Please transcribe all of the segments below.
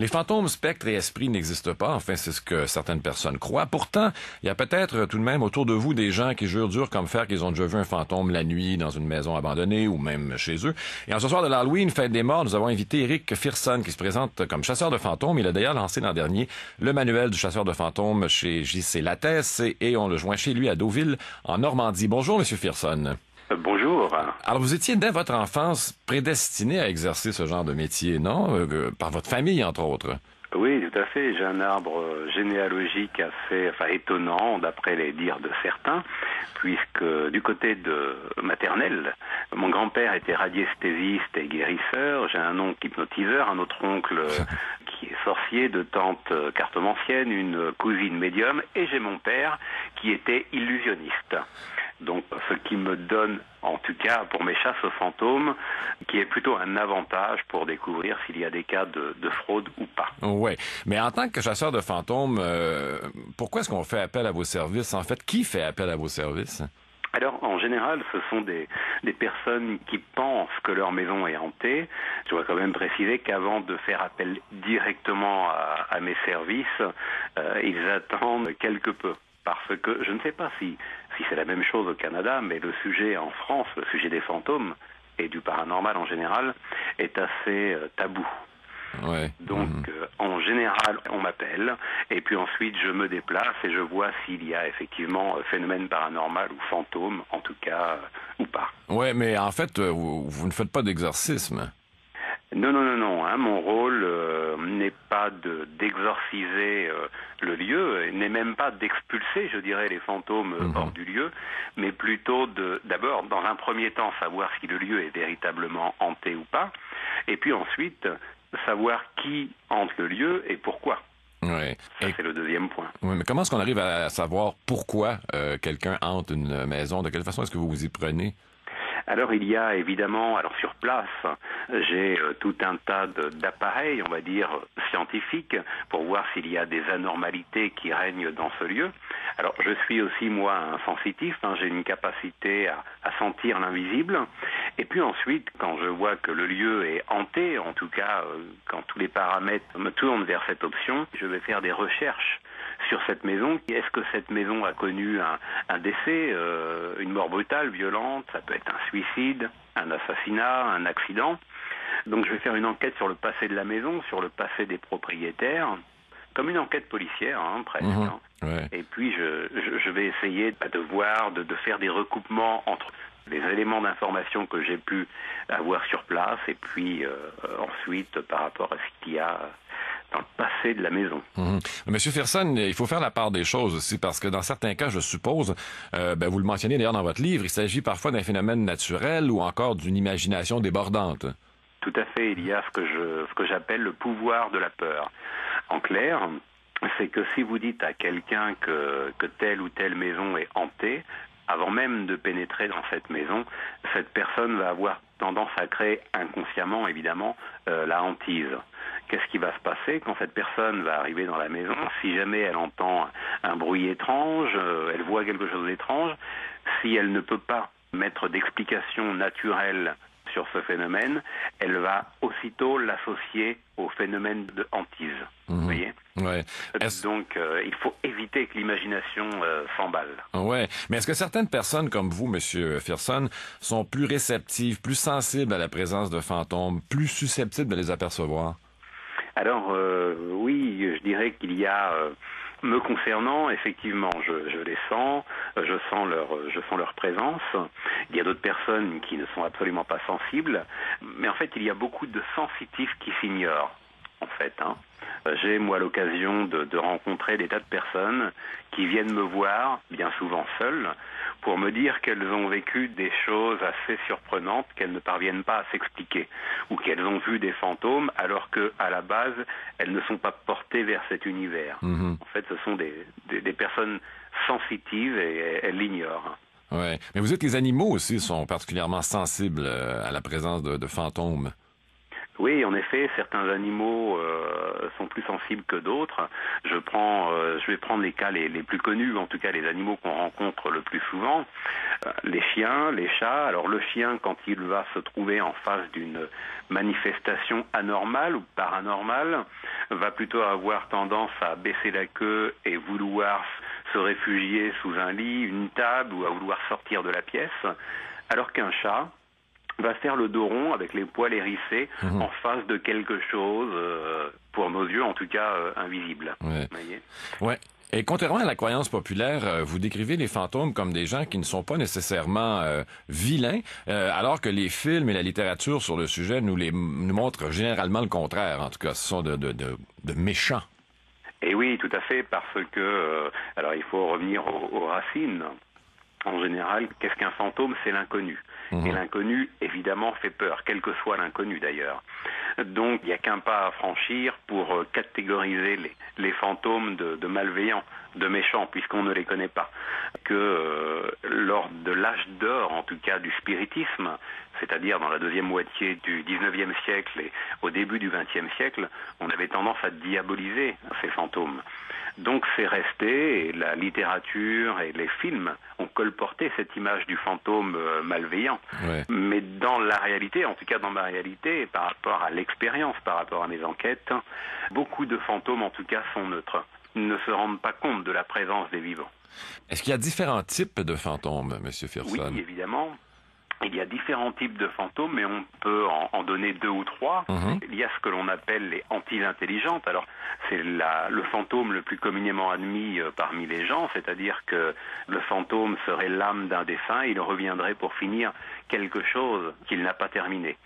Les fantômes, spectres et esprits n'existent pas. Enfin, c'est ce que certaines personnes croient. Pourtant, il y a peut-être tout de même autour de vous des gens qui jurent dur comme fer qu'ils ont déjà vu un fantôme la nuit dans une maison abandonnée ou même chez eux. Et en ce soir de l'Halloween, fête des morts, nous avons invité Eric Fearson qui se présente comme chasseur de fantômes. Il a d'ailleurs lancé l'an dernier le manuel du chasseur de fantômes chez J.C. Lattès et on le joint chez lui à Deauville, en Normandie. Bonjour, Monsieur Fearson. Bonjour. Alors, vous étiez, dès votre enfance, prédestiné à exercer ce genre de métier, non? Par votre famille, entre autres. Oui, tout à fait. J'ai un arbre généalogique assez étonnant, d'après les dires de certains, puisque du côté de maternelle, mon grand-père était radiesthésiste et guérisseur. J'ai un oncle hypnotiseur, un autre oncle qui est sorcier, deux tantes cartomanciennes, une cousine médium, et j'ai mon père qui était illusionniste. Donc, ce qui me donne, en tout cas pour mes chasses aux fantômes, qui est plutôt un avantage pour découvrir s'il y a des cas de fraude ou pas. Oui, mais en tant que chasseur de fantômes, pourquoi est-ce qu'on fait appel à vos services? En fait, qui fait appel à vos services? Alors, en général, ce sont des personnes qui pensent que leur maison est hantée. Je dois quand même préciser qu'avant de faire appel directement à mes services, ils attendent quelque peu. Parce que je ne sais pas si c'est la même chose au Canada, mais le sujet en France, le sujet des fantômes et du paranormal en général, est assez tabou. Ouais. Donc, en général, on m'appelle, et puis ensuite, je me déplace et je vois s'il y a effectivement phénomène paranormal ou fantôme, en tout cas, ou pas. Ouais, mais en fait, vous ne faites pas d'exorcisme. Non. Mon rôle n'est pas d'exorciser le lieu, et n'est même pas d'expulser, je dirais, les fantômes hors du lieu, mais plutôt d'abord, dans un premier temps, savoir si le lieu est véritablement hanté ou pas, et puis ensuite, savoir qui hante le lieu et pourquoi. Ouais. Ça, c'est le deuxième point. Oui, mais comment est-ce qu'on arrive à savoir pourquoi quelqu'un hante une maison? De quelle façon est-ce que vous vous y prenez? Alors il y a évidemment, sur place, j'ai tout un tas d'appareils, on va dire, scientifiques, pour voir s'il y a des anormalités qui règnent dans ce lieu. Alors je suis aussi, moi, un sensitif, j'ai une capacité à sentir l'invisible. Et puis ensuite, quand je vois que le lieu est hanté, en tout cas, quand tous les paramètres me tournent vers cette option, je vais faire des recherches sur cette maison. Est-ce que cette maison a connu un décès, une mort brutale, violente? Ça peut être un suicide, un assassinat, un accident. Donc je vais faire une enquête sur le passé de la maison, sur le passé des propriétaires, comme une enquête policière, presque. Ouais. Et puis je vais essayer de voir, de faire des recoupements entre les éléments d'information que j'ai pu avoir sur place et puis ensuite par rapport à ce qu'il y a dans le passé de la maison. Monsieur Fearson, il faut faire la part des choses aussi, parce que dans certains cas, je suppose, vous le mentionnez d'ailleurs dans votre livre, il s'agit parfois d'un phénomène naturel ou encore d'une imagination débordante. Tout à fait, il y a ce que j'appelle le pouvoir de la peur. En clair, c'est que si vous dites à quelqu'un que telle ou telle maison est hantée, avant même de pénétrer dans cette maison, cette personne va avoir tendance à créer inconsciemment, évidemment, la hantise. Qu'est-ce qui va se passer quand cette personne va arriver dans la maison? Si jamais elle entend un bruit étrange, elle voit quelque chose d'étrange, si elle ne peut pas mettre d'explication naturelle sur ce phénomène, elle va aussitôt l'associer au phénomène de hantise. Vous voyez? Ouais. Donc, il faut éviter que l'imagination s'emballe. Ouais. Mais est-ce que certaines personnes comme vous, Monsieur Fearson, sont plus réceptives, plus sensibles à la présence de fantômes, plus susceptibles de les apercevoir? Alors, oui, je dirais qu'il y a... me concernant, effectivement, je les sens, je sens leur présence. Il y a d'autres personnes qui ne sont absolument pas sensibles, mais en fait, il y a beaucoup de sensitifs qui s'ignorent, en fait. J'ai, moi, l'occasion de rencontrer des tas de personnes qui viennent me voir, bien souvent seules, pour me dire qu'elles ont vécu des choses assez surprenantes qu'elles ne parviennent pas à s'expliquer, ou qu'elles ont vu des fantômes alors qu'à la base, elles ne sont pas portées vers cet univers. En fait, ce sont des personnes sensitives et elles l'ignorent. Ouais. Mais vous dites que les animaux aussi sont particulièrement sensibles à la présence de fantômes. Oui, en effet, certains animaux sont plus sensibles que d'autres. Je vais prendre les cas les plus connus, en tout cas les animaux qu'on rencontre le plus souvent. Les chiens, les chats. Alors le chien, quand il va se trouver en face d'une manifestation anormale ou paranormale, va plutôt avoir tendance à baisser la queue et vouloir se réfugier sous un lit, une table ou à vouloir sortir de la pièce, alors qu'un chat va faire le dos rond avec les poils hérissés en face de quelque chose, pour nos yeux en tout cas, invisible. Ouais. Vous voyez ? Ouais. Et contrairement à la croyance populaire, vous décrivez les fantômes comme des gens qui ne sont pas nécessairement vilains, alors que les films et la littérature sur le sujet nous montrent généralement le contraire. En tout cas, ce sont de méchants. Et oui, tout à fait, parce que, alors il faut revenir aux racines. En général, qu'est-ce qu'un fantôme? C'est l'inconnu. Et l'inconnu, évidemment, fait peur, quel que soit l'inconnu d'ailleurs. Donc, il n'y a qu'un pas à franchir pour catégoriser les fantômes de malveillants, de méchants, puisqu'on ne les connaît pas. Lors de l'âge d'or, en tout cas du spiritisme, c'est-à-dire dans la deuxième moitié du 19e siècle et au début du 20e siècle, on avait tendance à diaboliser ces fantômes. Donc c'est resté, et la littérature et les films ont colporté cette image du fantôme malveillant. Ouais. Mais dans la réalité, en tout cas dans ma réalité, et par rapport à l'expérience, par rapport à mes enquêtes, beaucoup de fantômes en tout cas sont neutres, ne se rendent pas compte de la présence des vivants. Est-ce qu'il y a différents types de fantômes, M. Firson? Oui, évidemment. Il y a différents types de fantômes, mais on peut en donner 2 ou 3. Il y a ce que l'on appelle les entités intelligentes. Alors, c'est le fantôme le plus communément admis parmi les gens, c'est-à-dire que le fantôme serait l'âme d'un défunt, il reviendrait pour finir quelque chose qu'il n'a pas terminé.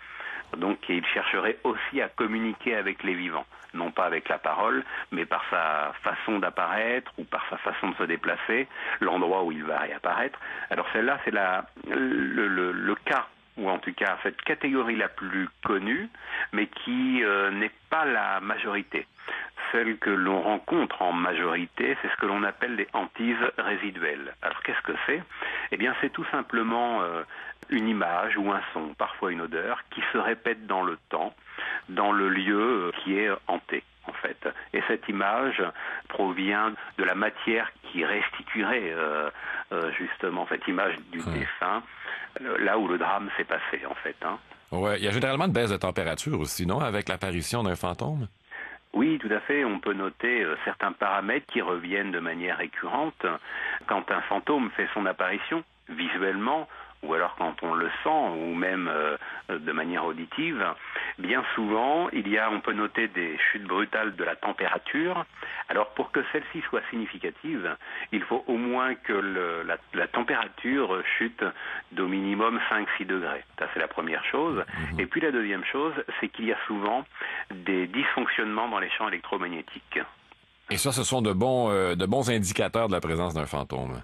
Donc, il chercherait aussi à communiquer avec les vivants, non pas avec la parole, mais par sa façon d'apparaître ou par sa façon de se déplacer, l'endroit où il va réapparaître. Alors celle-là, c'est le cas, ou en tout cas cette catégorie la plus connue, mais qui n'est pas la majorité. Celle que l'on rencontre en majorité, c'est ce que l'on appelle les hantises résiduelles. Alors qu'est-ce que c'est? Eh bien, c'est tout simplement une image ou un son, parfois une odeur, qui se répète dans le temps, dans le lieu qui est hanté, en fait. Et cette image provient de la matière qui restituerait justement cette image du défunt, là où le drame s'est passé, en fait. Ouais, il y a généralement une baisse de température aussi, non, avec l'apparition d'un fantôme? Oui, tout à fait. On peut noter certains paramètres qui reviennent de manière récurrente. Quand un fantôme fait son apparition, visuellement, ou alors quand on le sent, ou même de manière auditive, bien souvent, on peut noter des chutes brutales de la température. Alors pour que celle-ci soit significative, il faut au moins que la température chute d'au minimum 5-6 degrés. Ça, c'est la première chose. Et puis la deuxième chose, c'est qu'il y a souvent des dysfonctionnements dans les champs électromagnétiques. Et ça, ce sont de bons indicateurs de la présence d'un fantôme.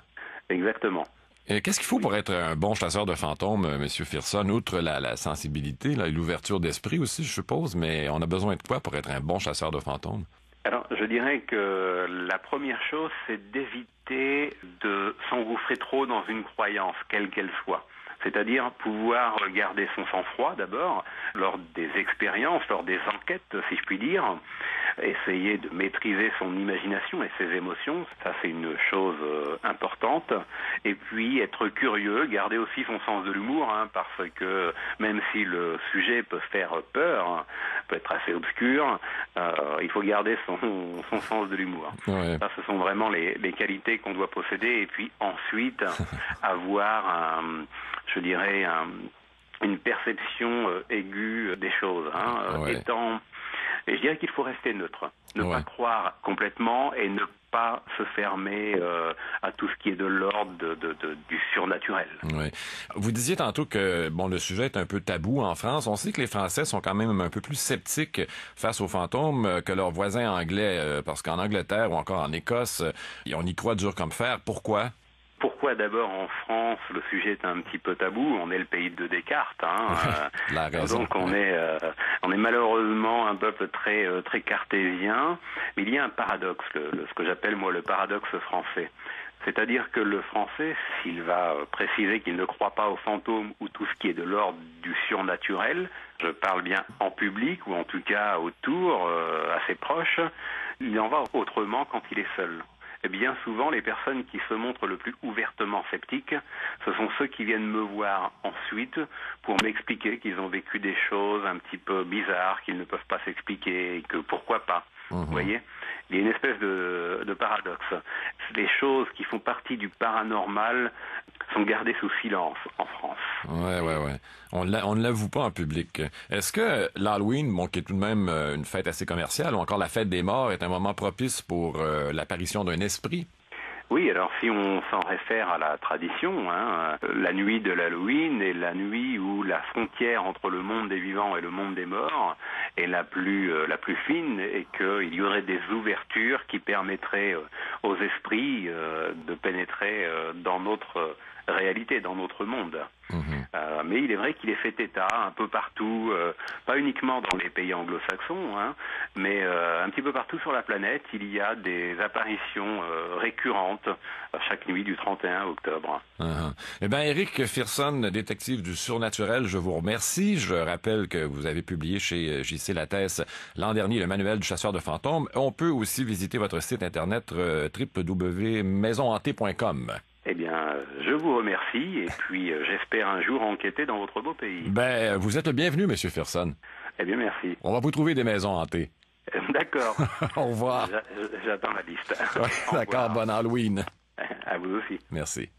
Exactement. Qu'est-ce qu'il faut pour être un bon chasseur de fantômes, M. Firson, outre la sensibilité, et l'ouverture d'esprit aussi, je suppose, mais on a besoin de quoi pour être un bon chasseur de fantômes? Alors, je dirais que la première chose, c'est d'éviter de s'engouffrer trop dans une croyance, quelle qu'elle soit. C'est-à-dire pouvoir garder son sang-froid d'abord, lors des expériences, lors des enquêtes, si je puis dire, essayer de maîtriser son imagination et ses émotions, ça c'est une chose importante, et puis être curieux, garder aussi son sens de l'humour, parce que même si le sujet peut faire peur, peut être assez obscur, il faut garder son sens de l'humour. Ouais. Ça, ce sont vraiment les qualités qu'on doit posséder, et puis ensuite avoir une perception aiguë des choses, ouais. Et je dirais qu'il faut rester neutre, ne pas croire complètement et ne pas se fermer à tout ce qui est de l'ordre du surnaturel. Oui. Vous disiez tantôt que le sujet est un peu tabou en France. On sait que les Français sont quand même un peu plus sceptiques face aux fantômes que leurs voisins anglais, parce qu'en Angleterre ou encore en Écosse, on y croit dur comme fer. Pourquoi? Pourquoi d'abord en France le sujet est un petit peu tabou? On est le pays de Descartes, La raison, donc on est malheureusement un peuple très cartésien. Mais il y a un paradoxe, ce que j'appelle moi le paradoxe français. C'est-à-dire que le français, s'il va préciser qu'il ne croit pas aux fantômes ou tout ce qui est de l'ordre du surnaturel, je parle bien en public ou en tout cas autour, assez proche, il en va autrement quand il est seul. Et bien souvent, les personnes qui se montrent le plus ouvertement sceptiques, ce sont ceux qui viennent me voir ensuite pour m'expliquer qu'ils ont vécu des choses un petit peu bizarres, qu'ils ne peuvent pas s'expliquer et que pourquoi pas. Vous voyez, il y a une espèce de paradoxe. Les choses qui font partie du paranormal sont gardées sous silence en France. Ouais. On ne l'avoue pas en public. Est-ce que l'Halloween, bon, qui est tout de même une fête assez commerciale, ou encore la fête des morts, est un moment propice pour l'apparition d'un esprit? Oui, alors si on s'en réfère à la tradition, la nuit de l'Halloween est la nuit où la frontière entre le monde des vivants et le monde des morts est la plus fine et qu'il y aurait des ouvertures qui permettraient aux esprits de pénétrer dans notre réalité, dans notre monde. Mais il est vrai qu'il est fait état un peu partout, pas uniquement dans les pays anglo-saxons, mais un petit peu partout sur la planète, il y a des apparitions récurrentes chaque nuit du 31 octobre. Eh bien, Éric Fearson, détective du surnaturel, je vous remercie. Je rappelle que vous avez publié chez J.C. Lattès l'an dernier le manuel du chasseur de fantômes. On peut aussi visiter votre site internet www.maisonhantée.com. Eh bien, je vous remercie et puis j'espère un jour enquêter dans votre beau pays. Ben, vous êtes le bienvenu, Monsieur Fearson. Eh bien, merci. On va vous trouver des maisons hantées. D'accord. Au revoir. J'attends la liste. D'accord, bon Halloween. À vous aussi. Merci.